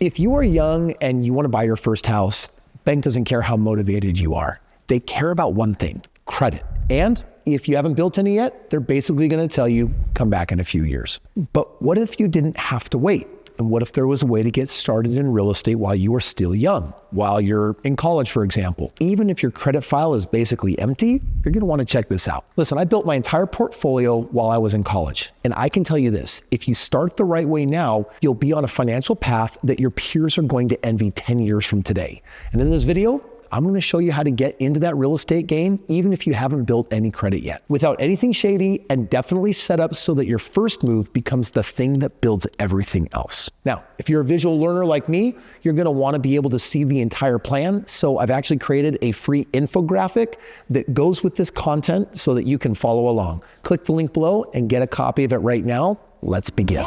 If you are young and you want to buy your first house, bank doesn't care how motivated you are. They care about one thing, credit. And if you haven't built any yet, they're basically going to tell you, come back in a few years. But what if you didn't have to wait? And what if there was a way to get started in real estate while you are still young, while you're in college, for example? Even if your credit file is basically empty, you're going to want to check this out. Listen, I built my entire portfolio while I was in college. And I can tell you this, if you start the right way now, you'll be on a financial path that your peers are going to envy 10 years from today. And in this video, I'm going to show you how to get into that real estate game, even if you haven't built any credit yet, without anything shady, and definitely set up so that your first move becomes the thing that builds everything else. Now, if you're a visual learner like me, you're going to want to be able to see the entire plan. So I've actually created a free infographic that goes with this content so that you can follow along. Click the link below and get a copy of it right now. Let's begin.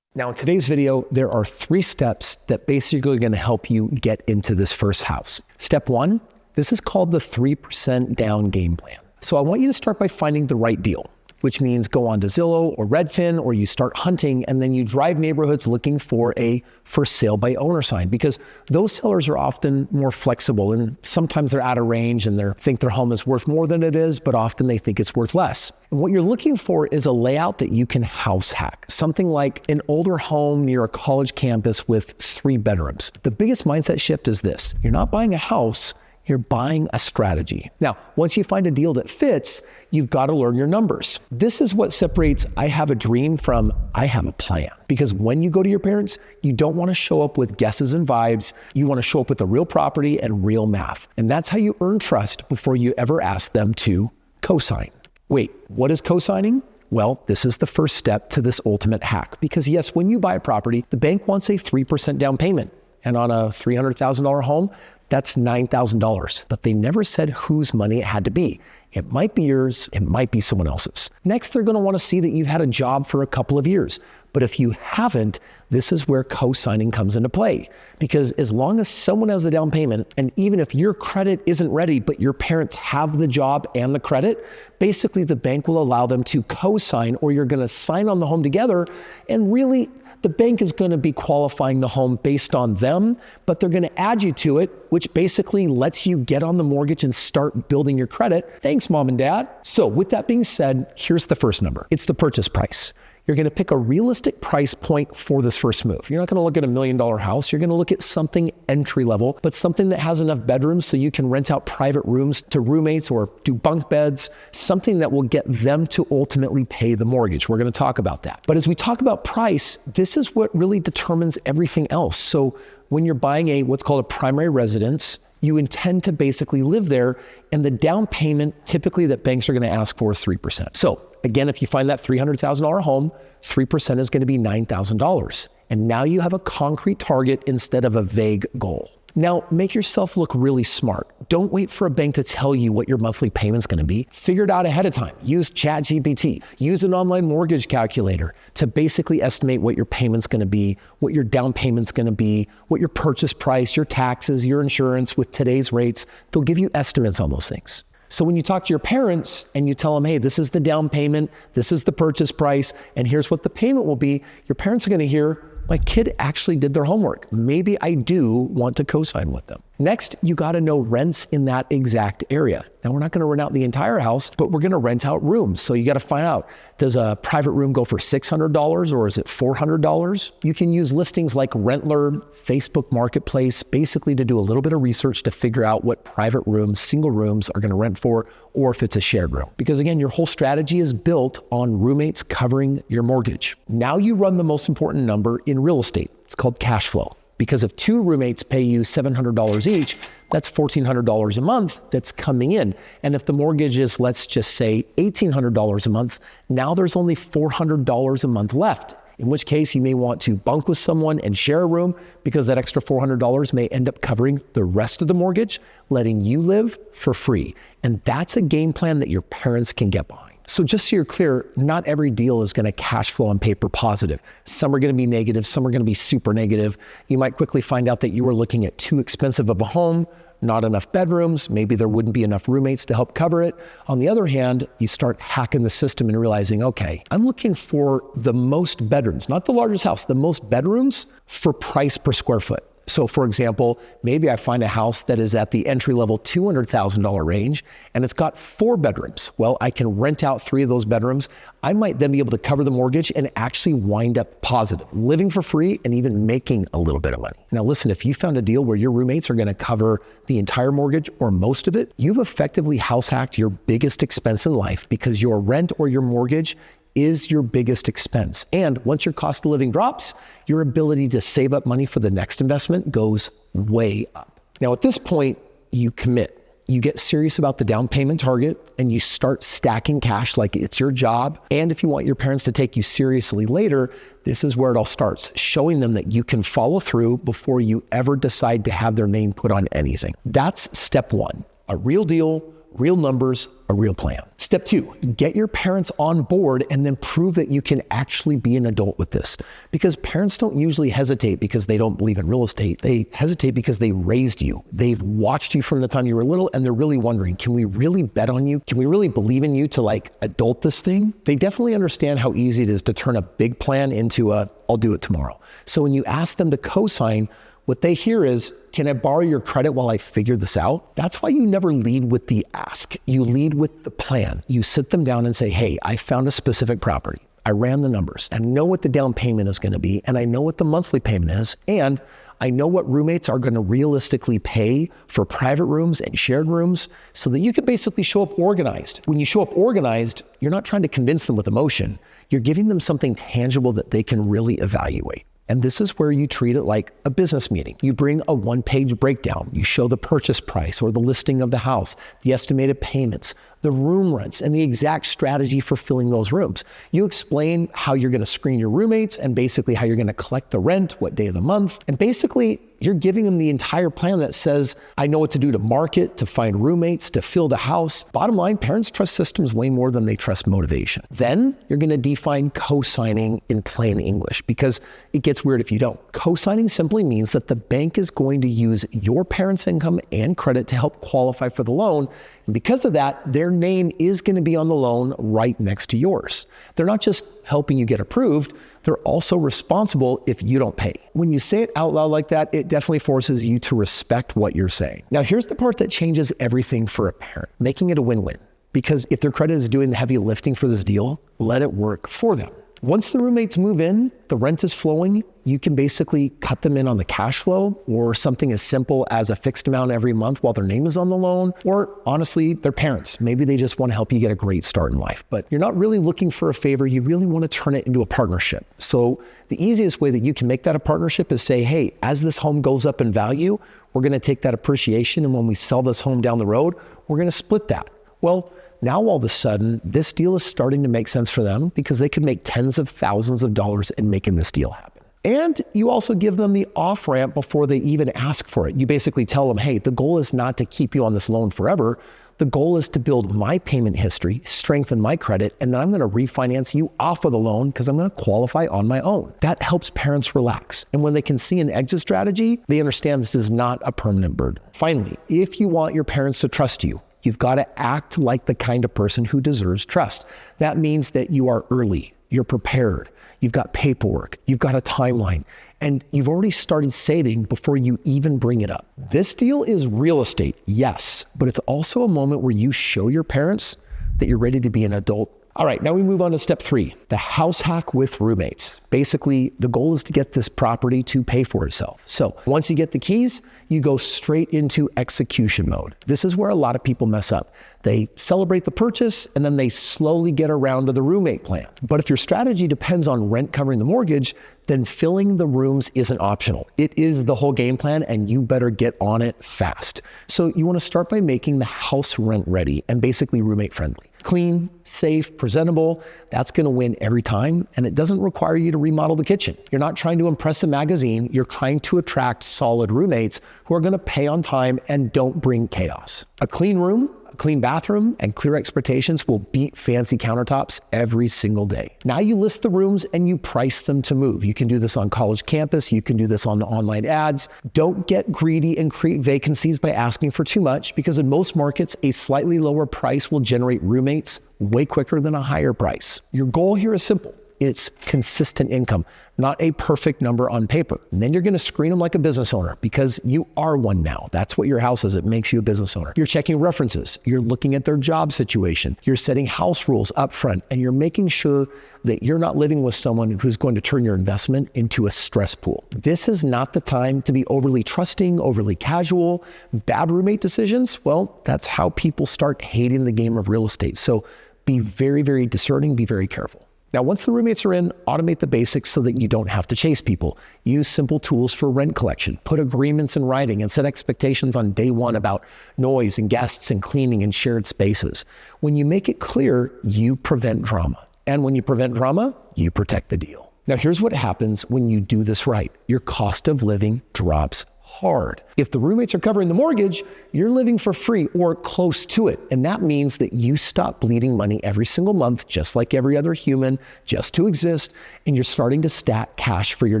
Now, in today's video, there are 3 steps that basically are going to help you get into this first house. Step 1, this is called the 3% down game plan. So I want you to start by finding the right deal, which means go on to Zillow or Redfin, or you start hunting and then you drive neighborhoods looking for a for sale by owner sign, because those sellers are often more flexible and sometimes they're out of range and they think their home is worth more than it is, but often they think it's worth less. And what you're looking for is a layout that you can house hack, something like an older home near a college campus with 3 bedrooms. The biggest mindset shift is this: you're not buying a house, you're buying a strategy. Now, once you find a deal that fits, you've got to learn your numbers. This is what separates I have a dream from I have a plan. Because when you go to your parents, you don't want to show up with guesses and vibes. You want to show up with a real property and real math. And that's how you earn trust before you ever ask them to cosign. Wait, what is cosigning? Well, this is the first step to this ultimate hack. Because yes, when you buy a property, the bank wants a 3% down payment. And on a $300,000 home, that's $9,000, but they never said whose money it had to be. It might be yours, it might be someone else's. Next, they're going to want to see that you've had a job for a couple of years. But if you haven't, this is where co-signing comes into play. Because as long as someone has the down payment, and even if your credit isn't ready, but your parents have the job and the credit, basically the bank will allow them to co-sign, or you're going to sign on the home together. And really, the bank is going to be qualifying the home based on them, but they're going to add you to it, which basically lets you get on the mortgage and start building your credit. Thanks, mom and dad. So with that being said, here's the first number. It's the purchase price. You're going to pick a realistic price point for this first move. You're not going to look at $1 million house. You're going to look at something entry level, but something that has enough bedrooms so you can rent out private rooms to roommates or do bunk beds, something that will get them to ultimately pay the mortgage. We're going to talk about that. But as we talk about price, this is what really determines everything else. So when you're buying what's called a primary residence, you intend to basically live there, and the down payment typically that banks are going to ask for is 3%. So again, if you find that $300,000 home, 3% is going to be $9,000. And now you have a concrete target instead of a vague goal. Now, make yourself look really smart. Don't wait for a bank to tell you what your monthly payment's going to be. Figure it out ahead of time. Use ChatGPT. Use an online mortgage calculator to basically estimate what your payment's going to be, what your down payment's going to be, what your purchase price, your taxes, your insurance with today's rates. They'll give you estimates on those things. So when you talk to your parents and you tell them, hey, this is the down payment, this is the purchase price, and here's what the payment will be, your parents are going to hear, my kid actually did their homework. Maybe I do want to co-sign with them. Next, you got to know rents in that exact area. Now, we're not going to rent out the entire house, but we're going to rent out rooms. So you got to find out, does a private room go for $600 or is it $400? You can use listings like Rentler, Facebook Marketplace, basically to do a little bit of research to figure out what private rooms, single rooms are going to rent for, or if it's a shared room. Because again, your whole strategy is built on roommates covering your mortgage. Now you run the most important number in real estate. It's called cash flow. Because if 2 roommates pay you $700 each, that's $1,400 a month that's coming in. And if the mortgage is, let's just say, $1,800 a month, now there's only $400 a month left. In which case you may want to bunk with someone and share a room, because that extra $400 may end up covering the rest of the mortgage, letting you live for free. And that's a game plan that your parents can get behind. So just so you're clear, not every deal is going to cash flow on paper positive. Some are going to be negative, some are going to be super negative. You might quickly find out that you were looking at too expensive of a home, not enough bedrooms, maybe there wouldn't be enough roommates to help cover it. On the other hand, you start hacking the system and realizing, okay, I'm looking for the most bedrooms, not the largest house, the most bedrooms for price per square foot. So for example, maybe I find a house that is at the entry-level $200,000 range and it's got 4 bedrooms. Well, I can rent out 3 of those bedrooms. I might then be able to cover the mortgage and actually wind up positive, living for free and even making a little bit of money. Now listen, if you found a deal where your roommates are going to cover the entire mortgage or most of it, you've effectively house hacked your biggest expense in life because your rent or your mortgage is your biggest expense. And once your cost of living drops, your ability to save up money for the next investment goes way up. Now, at this point, you commit. You get serious about the down payment target and you start stacking cash like it's your job. And if you want your parents to take you seriously later, this is where it all starts, showing them that you can follow through before you ever decide to have their name put on anything. That's step 1, a real deal, real numbers, a real plan. Step 2, get your parents on board and then prove that you can actually be an adult with this. Because parents don't usually hesitate because they don't believe in real estate. They hesitate because they raised you. They've watched you from the time you were little and they're really wondering, can we really bet on you? Can we really believe in you to like adult this thing? They definitely understand how easy it is to turn a big plan into a, I'll do it tomorrow. So when you ask them to co-sign, what they hear is, can I borrow your credit while I figure this out? That's why you never lead with the ask. You lead with the plan. You sit them down and say, hey, I found a specific property. I ran the numbers. I know what the down payment is going to be, and I know what the monthly payment is, and I know what roommates are going to realistically pay for private rooms and shared rooms so that you can basically show up organized. When you show up organized, you're not trying to convince them with emotion. You're giving them something tangible that they can really evaluate. And this is where you treat it like a business meeting. You bring a 1-page breakdown. You show the purchase price or the listing of the house, the estimated payments, the room rents, and the exact strategy for filling those rooms. You explain how you're going to screen your roommates and basically how you're going to collect the rent, what day of the month. And basically, you're giving them the entire plan that says, I know what to do to market, to find roommates, to fill the house. Bottom line, parents trust systems way more than they trust motivation. Then you're going to define co-signing in plain English because it gets weird if you don't. Co-signing simply means that the bank is going to use your parents' income and credit to help qualify for the loan. And because of that, their name is going to be on the loan right next to yours. They're not just helping you get approved, they're also responsible if you don't pay. When you say it out loud like that, it definitely forces you to respect what you're saying. Now, here's the part that changes everything for a parent, making it a win-win. Because if their credit is doing the heavy lifting for this deal, let it work for them. Once the roommates move in, the rent is flowing, you can basically cut them in on the cash flow or something as simple as a fixed amount every month while their name is on the loan, or honestly, their parents. Maybe they just want to help you get a great start in life, but you're not really looking for a favor. You really want to turn it into a partnership. So the easiest way that you can make that a partnership is say, hey, as this home goes up in value, we're going to take that appreciation. And when we sell this home down the road, we're going to split that. Well, now all of a sudden, this deal is starting to make sense for them because they could make tens of thousands of dollars in making this deal happen. And you also give them the off-ramp before they even ask for it. You basically tell them, hey, the goal is not to keep you on this loan forever. The goal is to build my payment history, strengthen my credit, and then I'm going to refinance you off of the loan because I'm going to qualify on my own. That helps parents relax. And when they can see an exit strategy, they understand this is not a permanent burden. Finally, if you want your parents to trust you, you've got to act like the kind of person who deserves trust. That means that you are early, you're prepared, you've got paperwork, you've got a timeline, and you've already started saving before you even bring it up. This deal is real estate, yes, but it's also a moment where you show your parents that you're ready to be an adult. All right, now we move on to step 3, the house hack with roommates. Basically, the goal is to get this property to pay for itself. So once you get the keys, you go straight into execution mode. This is where a lot of people mess up. They celebrate the purchase and then they slowly get around to the roommate plan. But if your strategy depends on rent covering the mortgage, then filling the rooms isn't optional. It is the whole game plan and you better get on it fast. So you want to start by making the house rent ready and basically roommate friendly. Clean, safe, presentable, that's going to win every time. And it doesn't require you to remodel the kitchen. You're not trying to impress a magazine. You're trying to attract solid roommates who are going to pay on time and don't bring chaos. A clean room, A clean bathroom and clear expectations will beat fancy countertops every single day. Now you list the rooms and you price them to move. You can do this on college campus. You can do this on online ads. Don't get greedy and create vacancies by asking for too much, because in most markets, a slightly lower price will generate roommates way quicker than a higher price. Your goal here is simple. It's consistent income, not a perfect number on paper. And then you're going to screen them like a business owner, because you are one now. That's what your house is. It makes you a business owner. You're checking references. You're looking at their job situation. You're setting house rules up front, and you're making sure that you're not living with someone who's going to turn your investment into a stress pool. This is not the time to be overly trusting, overly casual. Bad roommate decisions, well, that's how people start hating the game of real estate. So be very, very discerning, be very careful. Now, once the roommates are in, automate the basics so that you don't have to chase people. Use simple tools for rent collection. Put agreements in writing and set expectations on day one about noise and guests and cleaning and shared spaces. When you make it clear, you prevent drama. And when you prevent drama, you protect the deal. Now, here's what happens when you do this right. Your cost of living drops hard. If the roommates are covering the mortgage, you're living for free or close to it. And that means that you stop bleeding money every single month, just like every other human, just to exist. And you're starting to stack cash for your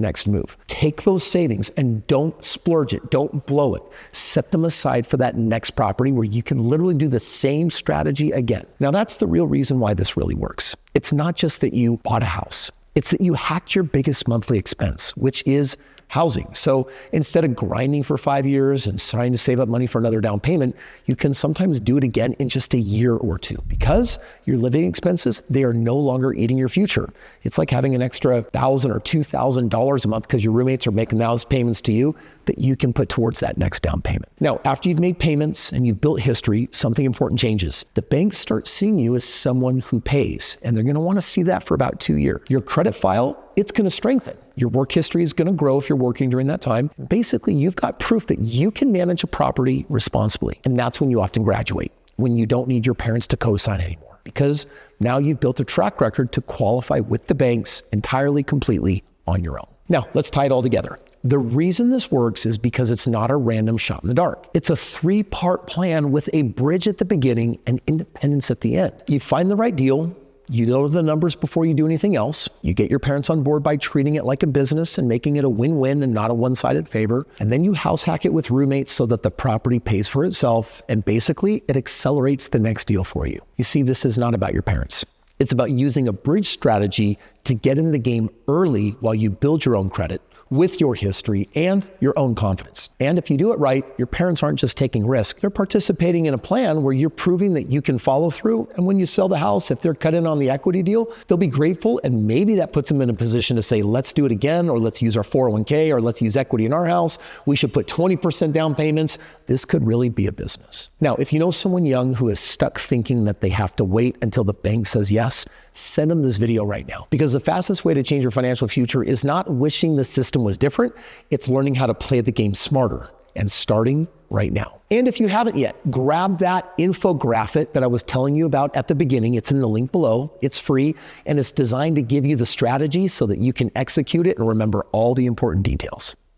next move. Take those savings and don't splurge it. Don't blow it. Set them aside for that next property where you can literally do the same strategy again. Now, that's the real reason why this really works. It's not just that you bought a house. It's that you hacked your biggest monthly expense, which is housing. So instead of grinding for 5 years and trying to save up money for another down payment, you can sometimes do it again in just a year or two, because your living expenses, they are no longer eating your future. It's like having an extra $1,000 or $2,000 a month because your roommates are making those payments to you that you can put towards that next down payment. Now, after you've made payments and you've built history, something important changes. The banks start seeing you as someone who pays, and they're going to want to see that for about 2 years. Your credit file, it's going to strengthen. Your work history is going to grow if you're working during that time. Basically, you've got proof that you can manage a property responsibly. And that's when you often graduate, when you don't need your parents to co-sign anymore, because now you've built a track record to qualify with the banks entirely, completely on your own. Now, let's tie it all together. The reason this works is because it's not a random shot in the dark. It's a 3-part plan with a bridge at the beginning and independence at the end. You find the right deal. You know the numbers before you do anything else. You get your parents on board by treating it like a business and making it a win-win and not a one-sided favor. And then you house hack it with roommates so that the property pays for itself. And basically, it accelerates the next deal for you. You see, this is not about your parents. It's about using a bridge strategy to get in the game early while you build your own credit with your history and your own confidence. And if you do it right, your parents aren't just taking risks. They're participating in a plan where you're proving that you can follow through. And when you sell the house, if they're cut in on the equity deal, they'll be grateful. And maybe that puts them in a position to say, let's do it again, or let's use our 401k, or let's use equity in our house. We should put 20% down payments. This could really be a business. Now, if you know someone young who is stuck thinking that they have to wait until the bank says yes, send them this video right now. Because the fastest way to change your financial future is not wishing the system was different. It's learning how to play the game smarter and starting right now. And if you haven't yet, grab that infographic that I was telling you about at the beginning. It's in the link below. It's free, and it's designed to give you the strategy so that you can execute it and remember all the important details.